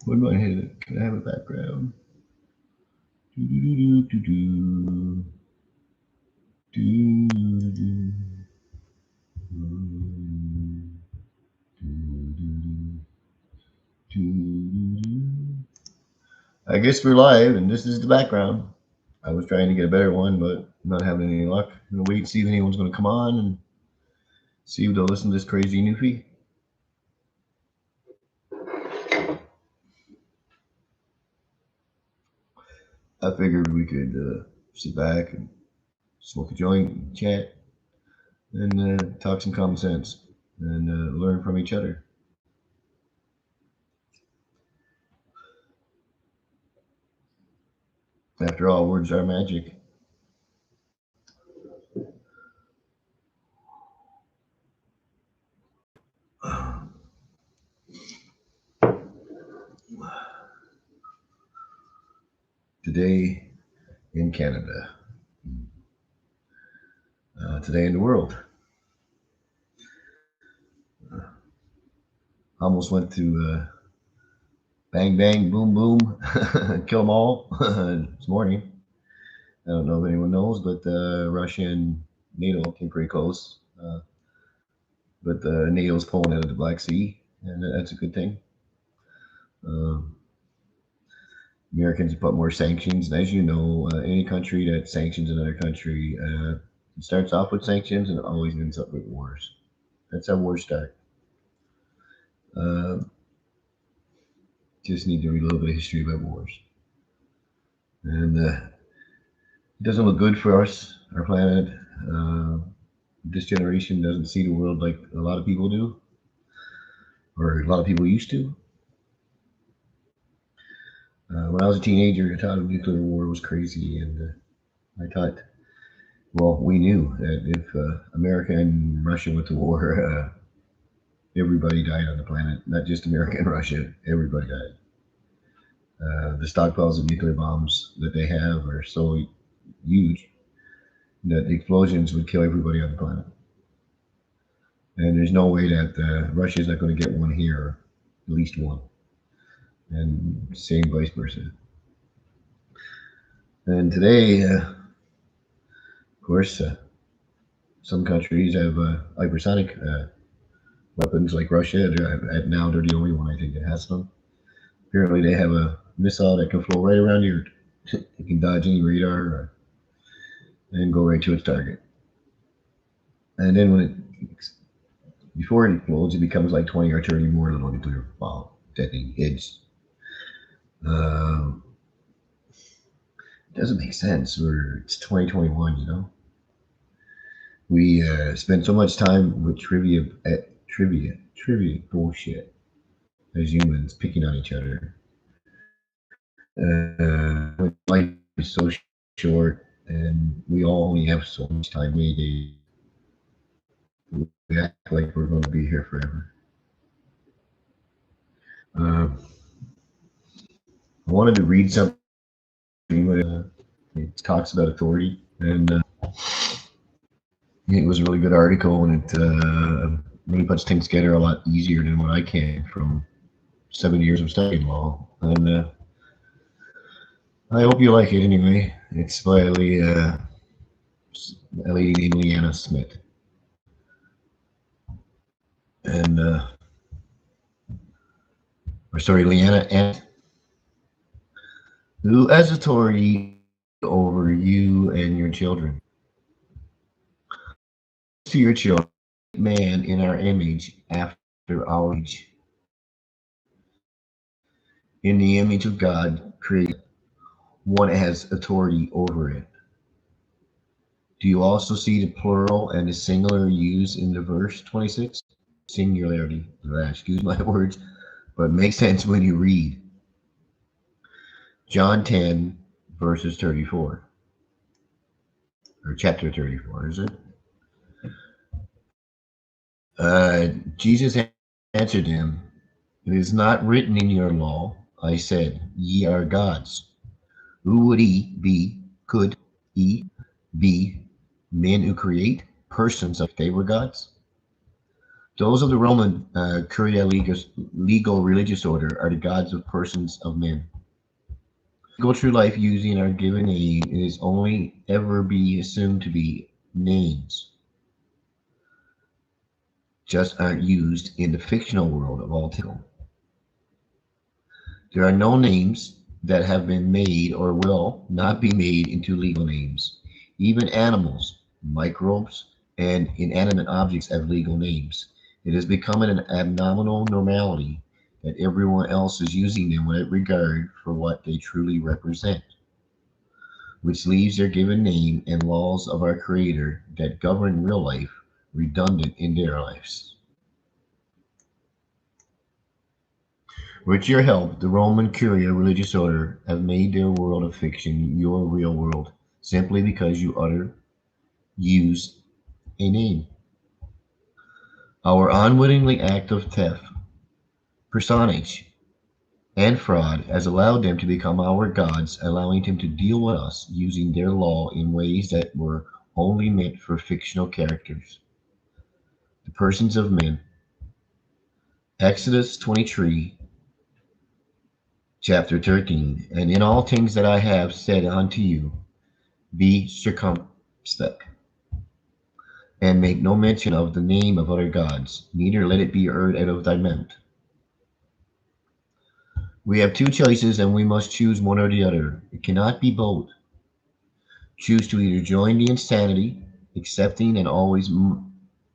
What do I hit? Can I have a background? Do do do do do do do I guess we're live, and this is the background. I was trying to get a better one, but I'm not having any luck. I'm gonna wait and see if anyone's gonna come on and see if they'll listen to this crazy newfie. I figured we could sit back and smoke a joint, and chat, and talk some common sense, and learn from each other. After all, words are magic. Today in Canada, today in the world. Almost went to bang bang boom boom, kill them all this morning. I don't know if anyone knows, but Russia and NATO came pretty close. But NATO's pulling out of the Black Sea, and that's a good thing. Um, Americans put more sanctions, and as you know, any country that sanctions another country starts off with sanctions and always ends up with wars. That's how wars start. Uh, just need to read a little bit of history about wars, and it doesn't look good for us, our planet. Uh, this generation doesn't see the world like a lot of people do, or a lot of people used to. When I was a teenager, I thought a nuclear war was crazy, and I thought, well, we knew that if America and Russia went to war, everybody died on the planet, not just America and Russia, everybody died. The stockpiles of nuclear bombs that they have are so huge that the explosions would kill everybody on the planet. And there's no way that Russia is not going to get one here, at least one, and same vice versa. And today, of course, some countries have hypersonic weapons like Russia. Now they're the only one I think that has them. Apparently, they have a missile that can flow right around the Earth. It can dodge any radar and go right to its target. And then before it explodes, it becomes like 20 or 30 more little nuclear bomb that it hits. Um, it doesn't make sense. It's 2021, you know. We spend so much time with trivia bullshit as humans, picking on each other. Life is so short, and we all only have so much time. We act like we're going to be here forever. Uh, I wanted to read something. It talks about authority, and it was a really good article, and it really puts things together a lot easier than what I can from 7 years of studying law. And I hope you like it anyway. It's by a lady named Leanna Smith. And, or sorry, Leanna, and who has authority over you and your children. To your children, man in our image after our image. In the image of God, created one has authority over it. Do you also see the plural and the singular used in the verse 26? Singularity, excuse my words, but makes sense when you read. John 10, verses 34, or chapter 34, is it? Jesus answered him, "It is not written in your law, I said, ye are gods. Who would he be? Could he be men who create persons like they were gods? Those of the Roman Curia legal religious order are the gods of persons of men. Go through life using our given name is only ever be assumed to be names, just aren't used in the fictional world of all time. There are no names that have been made or will not be made into legal names. Even animals, microbes, and inanimate objects have legal names. It has become an abnormal normality that everyone else is using them without regard for what they truly represent, which leaves their given name and laws of our Creator that govern real life redundant in their lives. With your help, the Roman Curia religious order have made their world of fiction your real world, simply because you use a name. Our unwittingly act of theft, personage, and fraud has allowed them to become our gods, allowing them to deal with us using their law in ways that were only meant for fictional characters, the persons of men. Exodus 23, chapter 13. And in all things that I have said unto you, be circumspect, and make no mention of the name of other gods, neither let it be heard out of thy mouth. We have two choices, and we must choose one or the other. It cannot be both. Choose to either join the insanity, accepting and always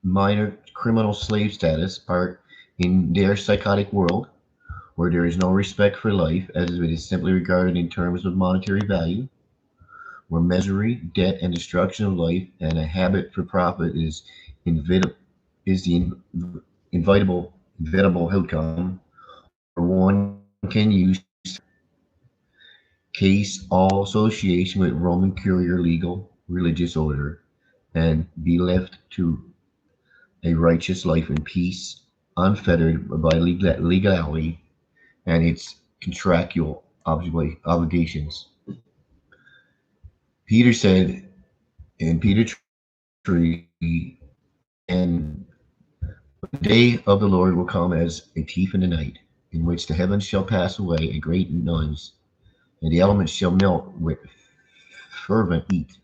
minor criminal slave status part in their psychotic world, where there is no respect for life as it is simply regarded in terms of monetary value, where misery, debt, and destruction of life and a habit for profit is the inevitable outcome, or one can use case all association with Roman Curia legal religious order and be left to a righteous life in peace, unfettered by legality and its contractual obligations. Peter said in Peter 3, and the day of the Lord will come as a thief in the night, in which the heavens shall pass away a great noise, and the elements shall melt with fervent heat.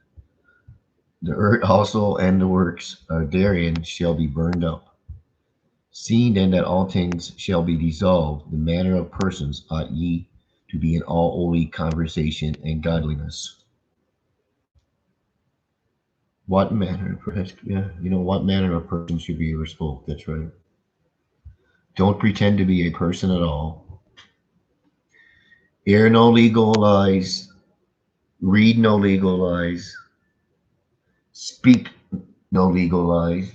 The earth also and the works therein shall be burned up. Seeing then that all things shall be dissolved, the manner of persons ought ye to be in all holy conversation and godliness. What manner of person? Yeah, what manner of person should be ever spoke? That's right. Don't pretend to be a person at all. Hear no legal lies. Read no legal lies. Speak no legal lies.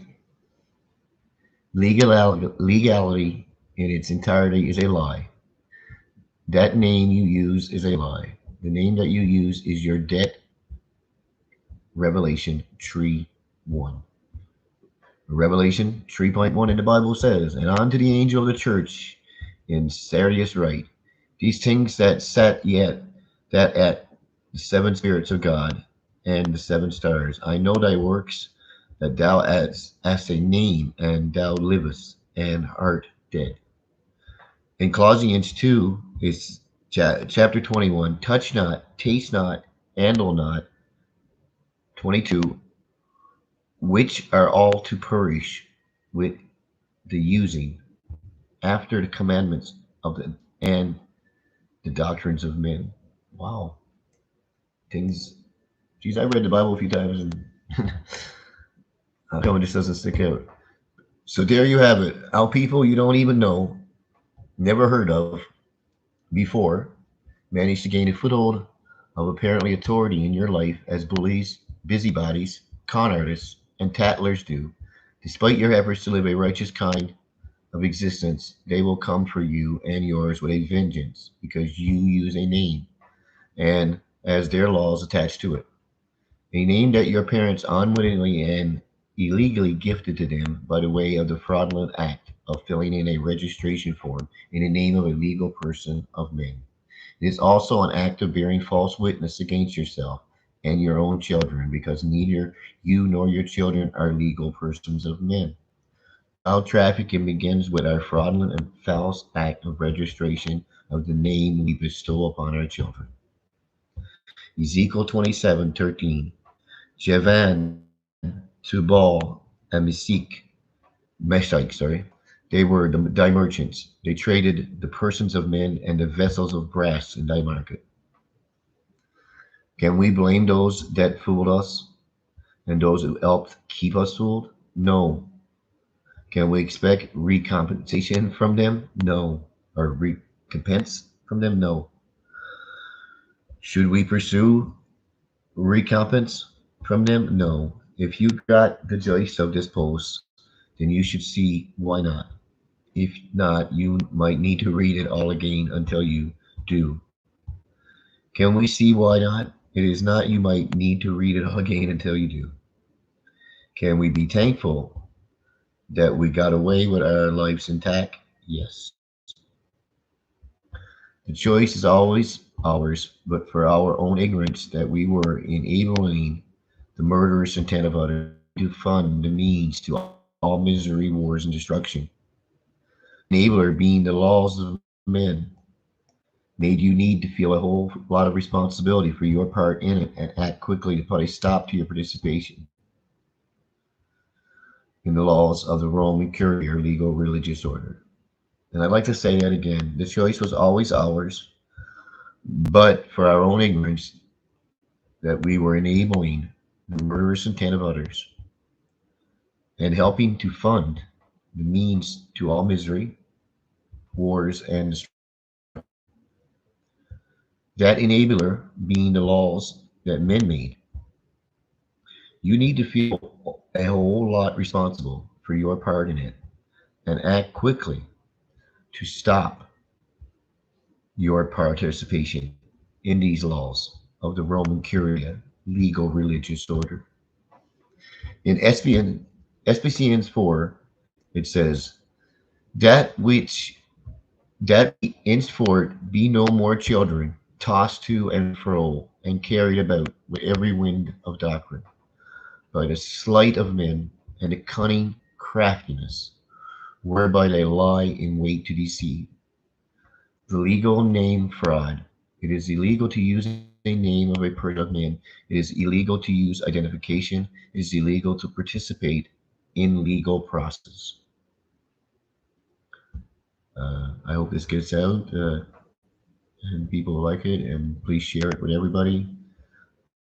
Legality in its entirety is a lie. That name you use is a lie. The name that you use is your debt. Revelation 3:1. Revelation 3.1 in the Bible says, and unto the angel of the church in Sardis write, these things that sat yet that at the seven spirits of God and the seven stars. I know thy works, that thou hast a name, and thou livest, and art dead. In Colossians 2 is chapter 21, touch not, taste not, handle not, 22, which are all to perish with the using after the commandments of the and the doctrines of men. Wow. Things, geez, I read the Bible a few times and how come it just doesn't stick out? So there you have it. How people you don't even know, never heard of before, managed to gain a foothold of apparently authority in your life as bullies, busybodies, con artists, and tattlers do. Despite your efforts to live a righteous kind of existence, they will come for you and yours with a vengeance because you use a name and as their laws attached to it. A name that your parents unwittingly and illegally gifted to them by the way of the fraudulent act of filling in a registration form in the name of a legal person of men. It is also an act of bearing false witness against yourself and your own children, because neither you nor your children are legal persons of men. Child trafficking begins with our fraudulent and false act of registration of the name we bestow upon our children. Ezekiel 27:13. Javan, Tubal, and Meshach, they were thy merchants. They traded the persons of men and the vessels of brass in thy market. Can we blame those that fooled us and those who helped keep us fooled? No. Can we expect recompensation from them? No. Or recompense from them? No. Should we pursue recompense from them? No. If you got the gist of this post, then you should see why not. If not, you might need to read it all again until you do. Can we see why not? It is not you might need to read it all again until you do. Can we be thankful that we got away with our lives intact? Yes. The choice is always ours, but for our own ignorance that we were enabling the murderous intent of others to fund the means to all misery, wars, and destruction. The enabler being the laws of men made you need to feel a whole lot of responsibility for your part in it and act quickly to put a stop to your participation in the laws of the Roman Curia legal religious order. And I'd like to say that again. The choice was always ours, but for our own ignorance that we were enabling the murderous intent of others and helping to fund the means to all misery, wars, and destruction. That enabler being the laws that men made. You need to feel a whole lot responsible for your part in it and act quickly to stop your participation in these laws of the Roman Curia legal religious order. In SPCN 4, it says, that which that henceforth be no more children, tossed to and fro, and carried about with every wind of doctrine, by the sleight of men and the cunning craftiness, whereby they lie in wait to deceive. The legal name fraud. It is illegal to use a name of a person of man. It is illegal to use identification. It is illegal to participate in legal process. I hope this gets out and people like it, and please share it with everybody.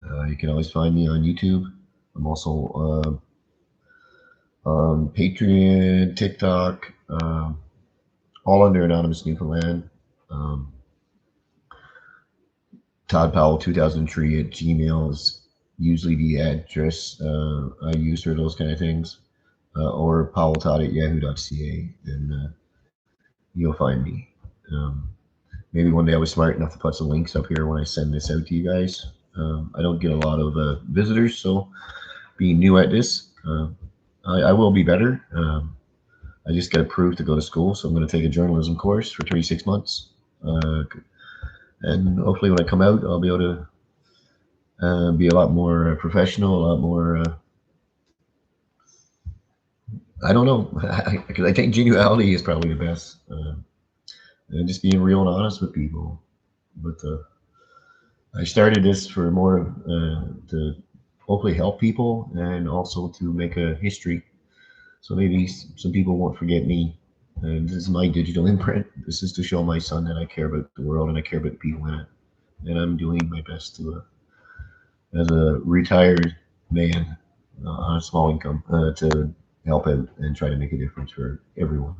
You can always find me on YouTube. I'm also on Patreon, TikTok, all under Anonymous Newfoundland. Todd Powell 2003 at Gmail is usually the address I use for those kind of things, or powelltodd at yahoo.ca, and you'll find me. Maybe one day I was smart enough to put some links up here when I send this out to you guys. I don't get a lot of visitors, so being new at this, I will be better. I just got approved to go to school, so I'm going to take a journalism course for 36 months. And hopefully when I come out, I'll be able to be a lot more professional, a lot more, I don't know, because I think genuality is probably the best. And just being real and honest with people. But I started this for more to hopefully help people and also to make a history. So maybe some people won't forget me. And this is my digital imprint. This is to show my son that I care about the world and I care about the people in it. And I'm doing my best to, as a retired man on a small income, to help out and try to make a difference for everyone.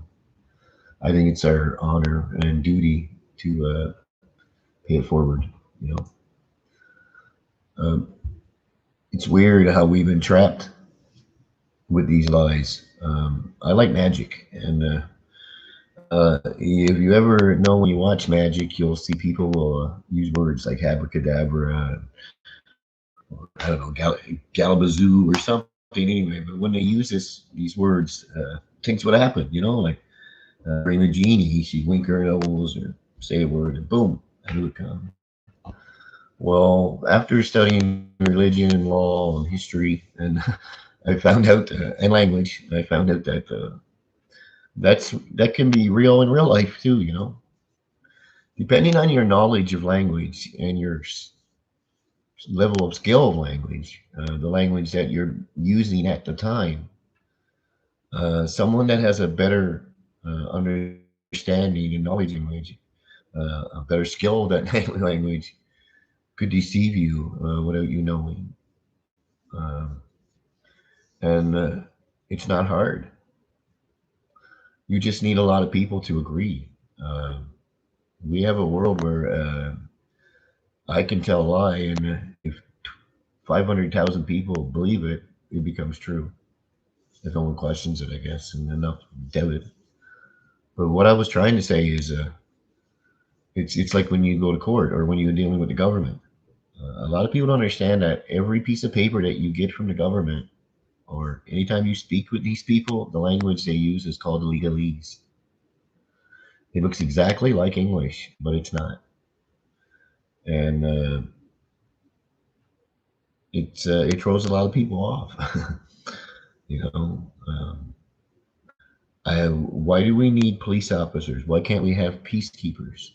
I think it's our honor and duty to pay it forward. You know, it's weird how we've been trapped with these lies. I like magic, and if you ever know when you watch magic, you'll see people will use words like abracadabra, or, I don't know, galabazoo or something. Anyway, but when they use these words, things would happen. You know, like bring the genie, she wink her nose or say a word, and boom, out it would come. Well, after studying religion and law and history, and I found out, and language, I found out that That can be real in real life too, you know. Depending on your knowledge of language and your level of skill of language, the language that you're using at the time, someone that has a better understanding and knowledge of language, a better skill of that language, could deceive you without you knowing. Um, and it's not hard. You just need a lot of people to agree. Uh, we have a world where I can tell a lie, and if 500,000 people believe it, it becomes true. If no one questions it, I guess, and enough doubt it. But what I was trying to say is, it's like when you go to court or when you're dealing with the government. A lot of people don't understand that every piece of paper that you get from the government, or anytime you speak with these people, the language they use is called legalese. It looks exactly like English, but it's not. And it throws a lot of people off. you know, why do we need police officers? Why can't we have peacekeepers?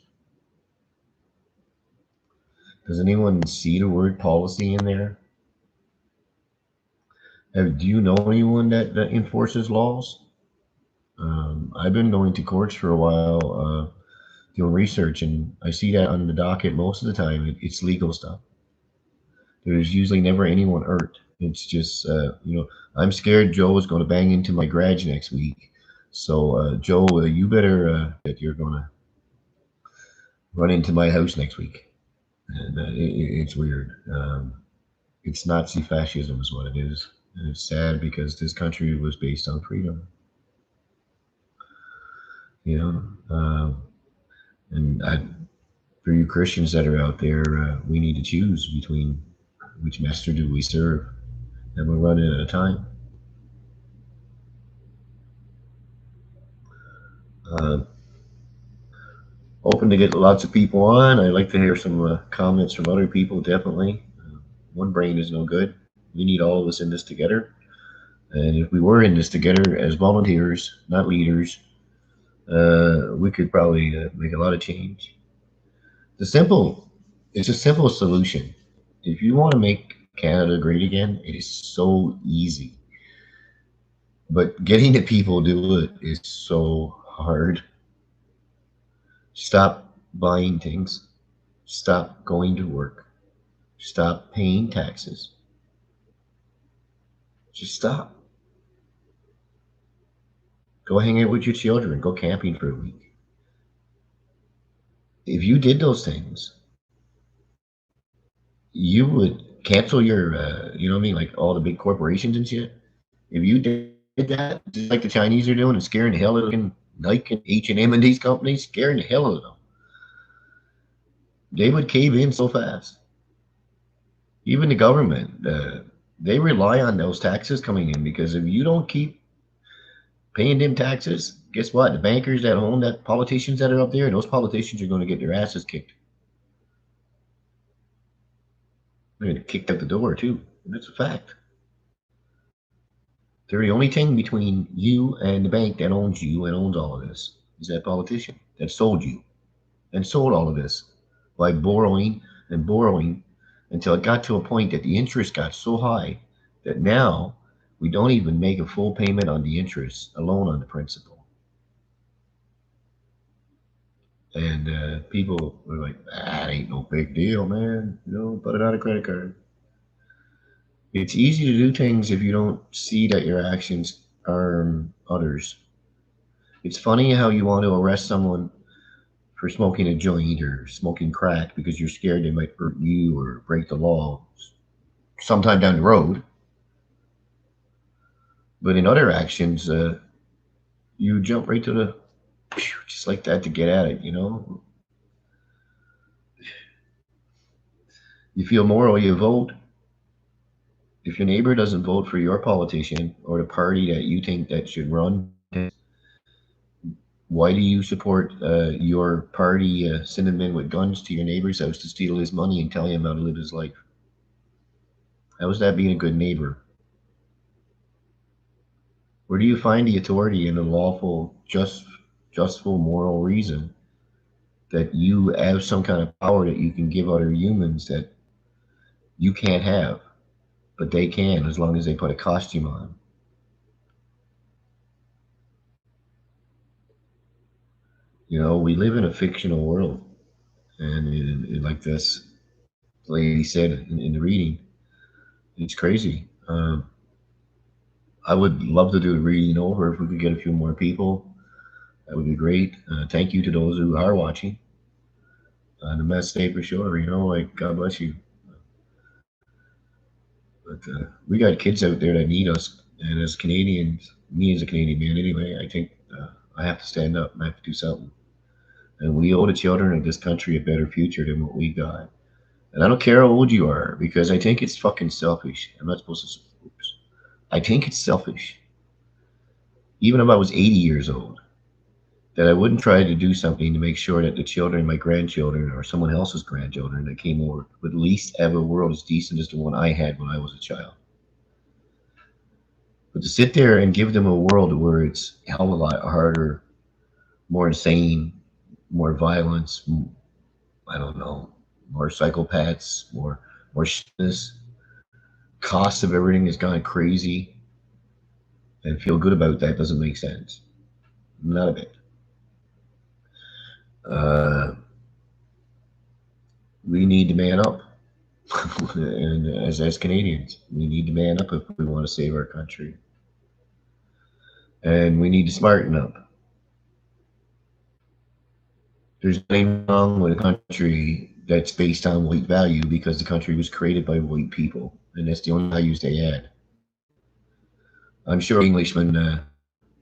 Does anyone see the word policy in there? Do you know anyone that enforces laws? I've been going to courts for a while, doing research, and I see that on the docket most of the time. It's legal stuff. There's usually never anyone hurt. It's just, I'm scared Joe is going to bang into my garage next week. So, Joe, you better that you're going to run into my house next week. And it's weird. It's Nazi fascism, is what it is. And it's sad because this country was based on freedom. You know, and for you Christians that are out there, we need to choose between which master do we serve, and we're running out of time. Uh, Hoping to get lots of people on. I'd like to hear some comments from other people, definitely. One brain is no good. We need all of us in this together. And if we were in this together as volunteers, not leaders, we could probably make a lot of change. The simple, it's a simple solution. If you want to make Canada great again, it is so easy. But getting the people to do it is so hard. Stop buying things. Stop going to work. Stop paying taxes. Just stop. Go hang out with your children. Go camping for a week. If you did those things, you would cancel your, you know what I mean, like all the big corporations and shit. If you did that, just like the Chinese are doing and scaring the hell out of Nike and H&M and these companies, scaring the hell out of them, they would cave in so fast. Even the government, they rely on those taxes coming in, because if you don't keep paying them taxes, guess what? The bankers that own that, politicians that are up there, those politicians are going to get their asses kicked. They're going to get kicked out the door too. And that's a fact. They're the only thing between you and the bank that owns you and owns all of this is that politician that sold you and sold all of this by borrowing and borrowing until it got to a point that the interest got so high that now we don't even make a full payment on the interest alone on the principal. And people are like, that ain't no big deal, man. Put it on a credit card. It's easy to do things if you don't see that your actions harm others. It's funny how you want to arrest someone for smoking a joint or smoking crack because you're scared they might hurt you or break the law sometime down the road. But in other actions, you jump right to the just like that to get at it. You feel moral, you vote. If your neighbor doesn't vote for your politician or the party that you think that should run, why do you support your party sending men with guns to your neighbor's house to steal his money and tell him how to live his life? How is that being a good neighbor? Where do you find the authority and the lawful, justful moral reason that you have some kind of power that you can give other humans that you can't have, but they can as long as they put a costume on? You know, we live in a fictional world, and like this lady said in the reading, it's crazy. I would love to do the reading over if we could get a few more people. That would be great. Thank you to those who are watching. The best day for sure. You know, like God bless you. But we got kids out there that need us, and as Canadians, me as a Canadian man anyway, I think I have to stand up and I have to do something. And we owe the children of this country a better future than what we got. And I don't care how old you are, because I think it's fucking selfish. I'm not supposed to. Oops. I think it's selfish, even if I was 80 years old, that I wouldn't try to do something to make sure that the children, my grandchildren, or someone else's grandchildren that came over, would at least have a world as decent as the one I had when I was a child. But to sit there and give them a world where it's a hell of a lot harder, more insane, more violence, I don't know, more psychopaths, more shitness, cost of everything has gone crazy, and feel good about that doesn't make sense. Not a bit. Uh, we need to man up. And as Canadians, we need to man up if we want to save our country. And we need to smarten up. There's nothing wrong with a country that's based on white value, because the country was created by white people, and that's the only values they had. I'm sure Englishmen,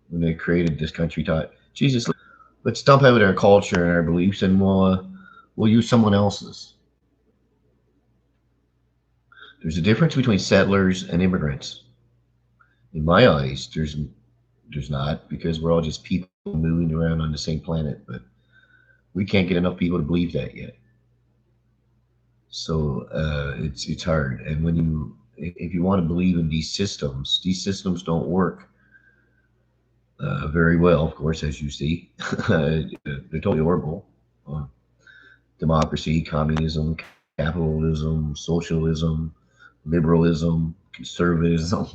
when they created this country, thought, Jesus, let's dump out our culture and our beliefs, and we'll use someone else's. There's a difference between settlers and immigrants. In my eyes, there's not, because we're all just people moving around on the same planet, but we can't get enough people to believe that yet. So it's hard. And when if you want to believe in these systems don't work very well, of course, as you see. They're totally horrible. Uh, Democracy, communism, capitalism, socialism, liberalism, conservatism.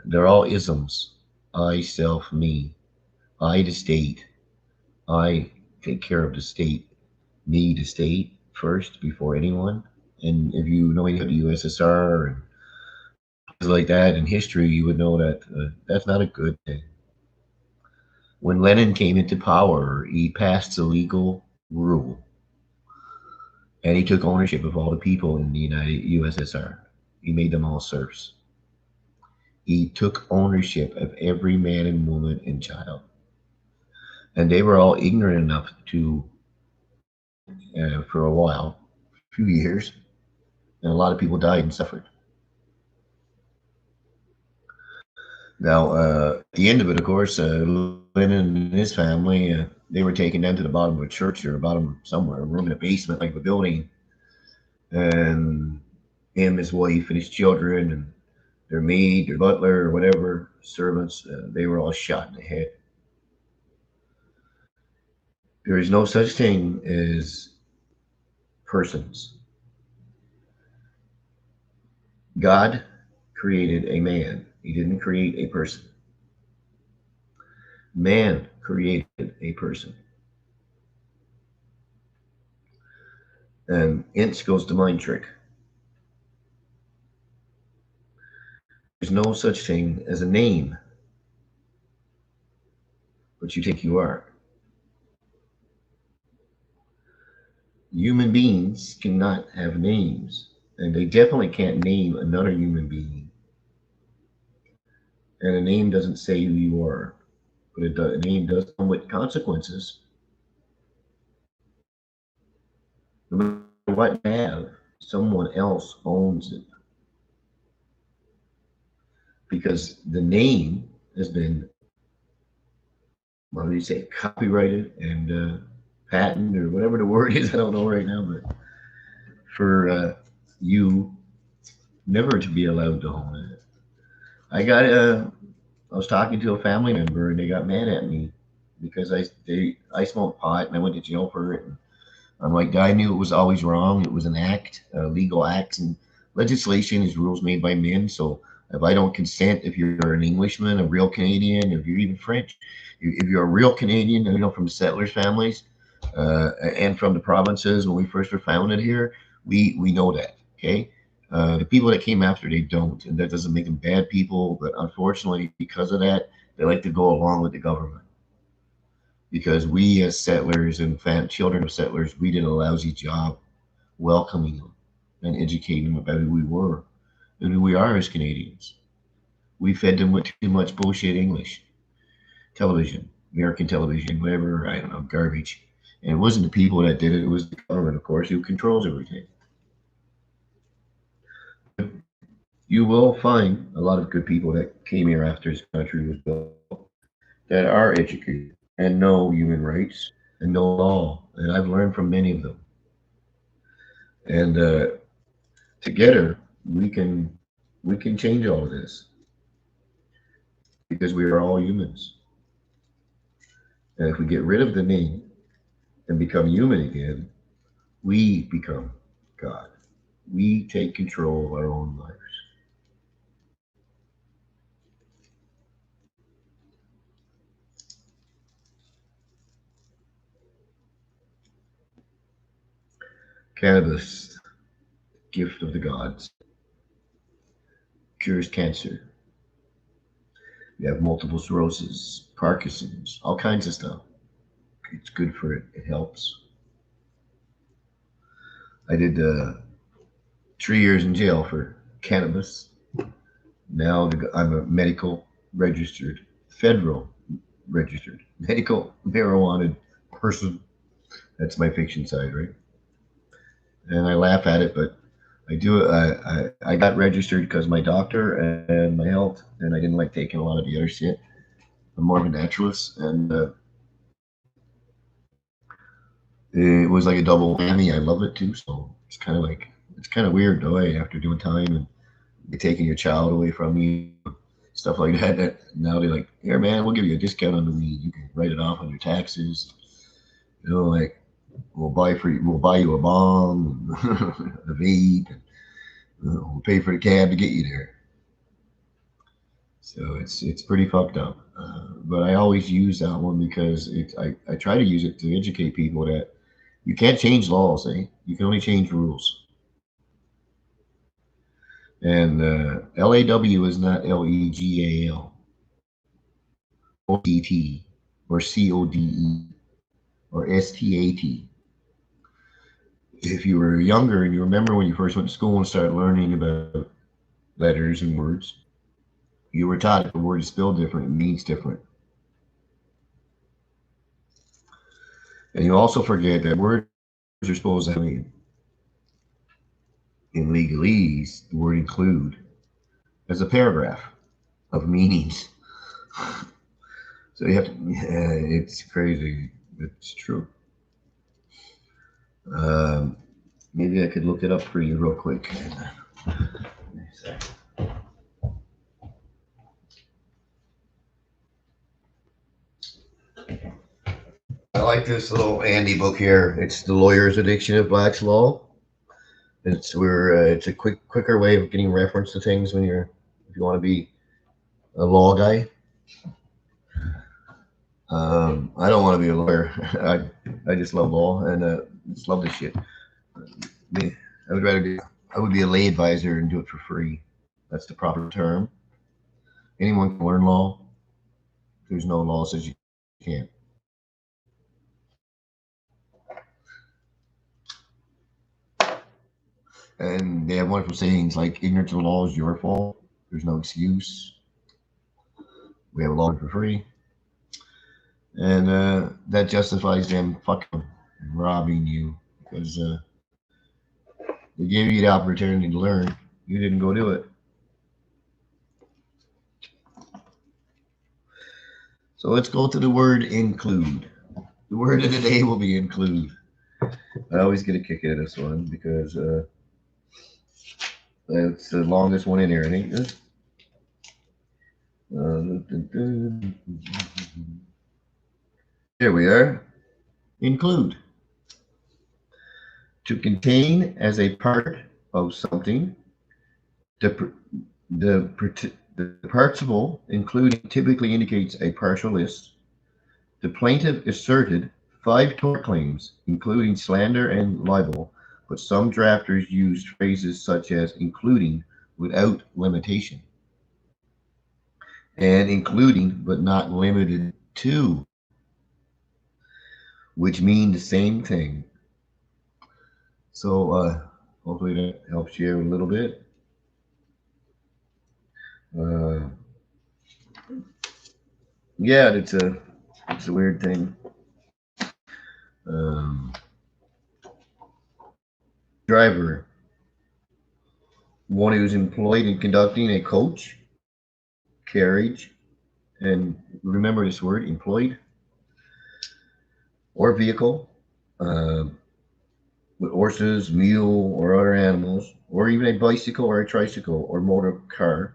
They're all isms. I, self, me. I, the state. I take care of the state. Me, the state, first before anyone. And if you know anything about the USSR and things like that in history, you would know that that's not a good thing. When Lenin came into power, he passed a legal rule, and he took ownership of all the people in the United USSR. He made them all serfs. He took ownership of every man and woman and child, and they were all ignorant enough to, for a while, a few years, and a lot of people died and suffered. Now, at the end of it, of course, Lenin and his family, they were taken down to the bottom of a church or bottom somewhere, a room in a basement, like a building, and him, his wife, and his children, and their maid, their butler, or whatever, servants, they were all shot in the head. There is no such thing as persons. God created a man. He didn't create a person. Man created a person. And hence goes the mind trick. There's no such thing as a name, but you think you are. Human beings cannot have names, and they definitely can't name another human being. And a name doesn't say who you are, but a name does come with consequences. No matter what you have, someone else owns it, because the name has been, what do you say, copyrighted and patent, or whatever the word is. I don't know right now, but for you never to be allowed to own it. I got I was talking to a family member and they got mad at me because I smoked pot and I went to jail for it. And I'm like, I knew it was always wrong. It was an act, a legal act, and legislation is rules made by men. So if I don't consent, if you're an Englishman, a real Canadian, if you're even French, if you're a real Canadian, from the settlers' families and from the provinces when we first were founded here, we know that. Okay. The people that came after, they don't, and that doesn't make them bad people. But unfortunately, because of that, they like to go along with the government because we as settlers and children of settlers, we did a lousy job welcoming them and educating them about who we were and who we are as Canadians. We fed them with too much bullshit English, television, American television, whatever, I don't know, garbage. And it wasn't the people that did it, it was the government, of course, who controls everything. You will find a lot of good people that came here after this country was built that are educated and know human rights and know law. And I've learned from many of them. And together we can change all of this because we are all humans. And if we get rid of the name and become human again, we become God. We take control of our own lives. Cannabis, gift of the gods, cures cancer. You have multiple sclerosis, Parkinson's, all kinds of stuff. It's good for it. It helps. I did 3 years in jail for cannabis. Now I'm a medical registered, federal registered medical marijuana person. That's my fiction side, right? And I laugh at it, but I do it. I got registered because my doctor and my health, and I didn't like taking a lot of the other shit. I'm more of a naturalist, and it was like a double whammy. I love it too, so it's kind of weird though. After doing time and they taking your child away from you, stuff like that. That now they're like, here, man, we'll give you a discount on the weed. You can write it off on your taxes. Like we'll buy you a bomb, a vape, and we'll pay for the cab to get you there. So it's pretty fucked up. But I always use that one because I try to use it to educate people that you can't change laws, eh? You can only change rules. And LAW is not LEGAL or DT or CODE or STAT. If you were younger and you remember when you first went to school and started learning about letters and words, you were taught if a word is spelled different, it means different. And you also forget that words are supposed to have in legalese, the word include as a paragraph of meanings. So you have to, yeah, it's crazy. It's true. Um, Maybe I could look it up for you real quick. I like this little Andy book here. It's The Lawyer's Addiction of Black's Law. It's a quicker way of getting reference to things when if you want to be a law guy. I don't want to be a lawyer. I just love law and just love this shit. I would rather I would be a lay advisor and do it for free. That's the proper term. Anyone can learn law. There's no law says you can't. And they have wonderful sayings like ignorance of the law is your fault. There's no excuse. We have a law for free. And that justifies them fucking robbing you because they gave you the opportunity to learn. You didn't go do it. So let's go to the word include. The word of the day will be include. I always get a kick out of this one because it's the longest one in here, I think. Here we are. Include. To contain as a part of something, the, the, the participle including typically indicates a partial list. The plaintiff asserted 5 tort claims, including slander and libel, but some drafters used phrases such as including without limitation and including but not limited to, which mean the same thing. So hopefully that helps you a little bit. Uh, yeah, it's a weird thing. Um, driver, one who is employed in conducting a coach, carriage, and remember this word, employed, or vehicle, uh, with horses, mule, or other animals, or even a bicycle or a tricycle or motor car,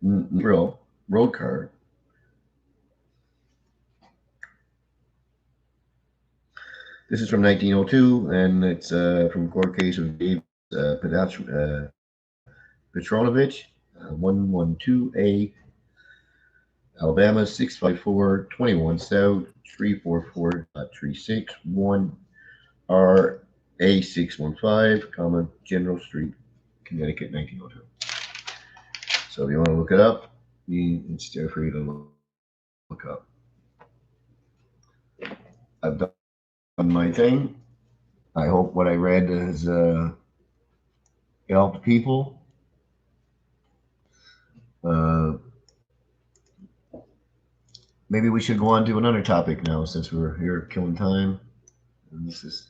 road car. This is from 1902, and it's from a court case of David Petronovich, 112A, Alabama 65421 South 344.361 RA 615, comma General Street, Connecticut 1902. So if you want to look it up, it's there for you to look up. I've done my thing. I hope what I read has helped people. Maybe we should go on to another topic now since we're here killing time. And this is.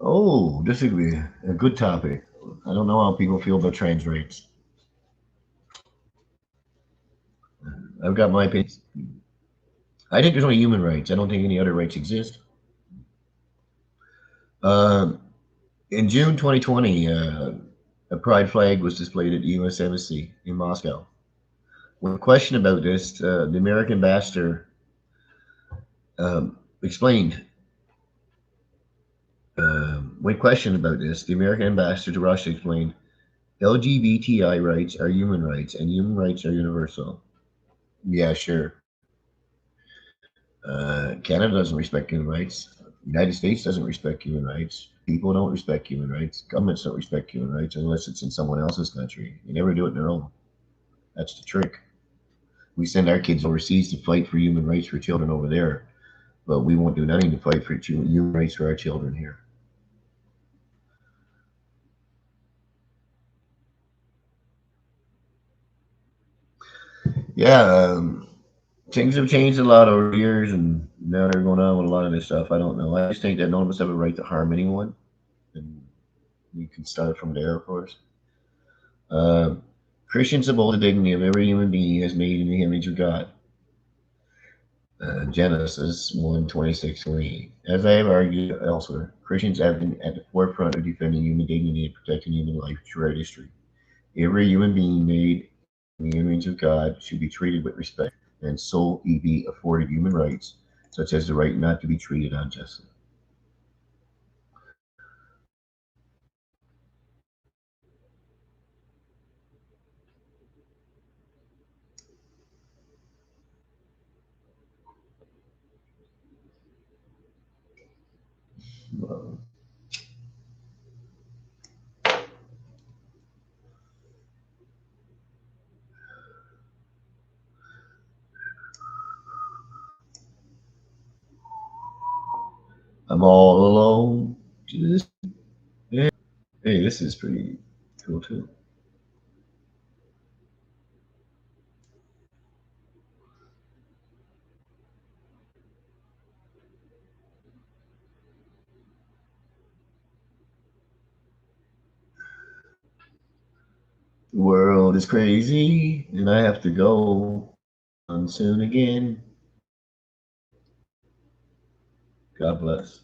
Oh, this would be a good topic. I don't know how people feel about trans rights. I've got my opinions. I think there's only human rights. I don't think any other rights exist. In June 2020, a pride flag was displayed at the U.S. Embassy in Moscow. When questioned about this, the American ambassador explained. When questioned about this, the American ambassador to Russia explained, LGBTI rights are human rights, and human rights are universal. Yeah, sure. Canada doesn't respect human rights. The United States doesn't respect human rights. People don't respect human rights. Governments don't respect human rights unless it's in someone else's country. You never do it in their own. That's the trick. We send our kids overseas to fight for human rights for children over there, but we won't do nothing to fight for human rights for our children here. Yeah, things have changed a lot over the years, and now they're going on with a lot of this stuff. I don't know. I just think that none of us have a right to harm anyone, and we can start from there, of course. Uh, Christians uphold the dignity of every human being as made in the image of God. Genesis 1:26-28. As I have argued elsewhere, Christians have been at the forefront of defending human dignity and protecting human life throughout history. Every human being made in the image of God should be treated with respect, and so he be afforded human rights, such as the right not to be treated unjustly. I'm all alone. Just, yeah. Hey, this is pretty cool too. The world is crazy, and I have to go on soon again. God bless.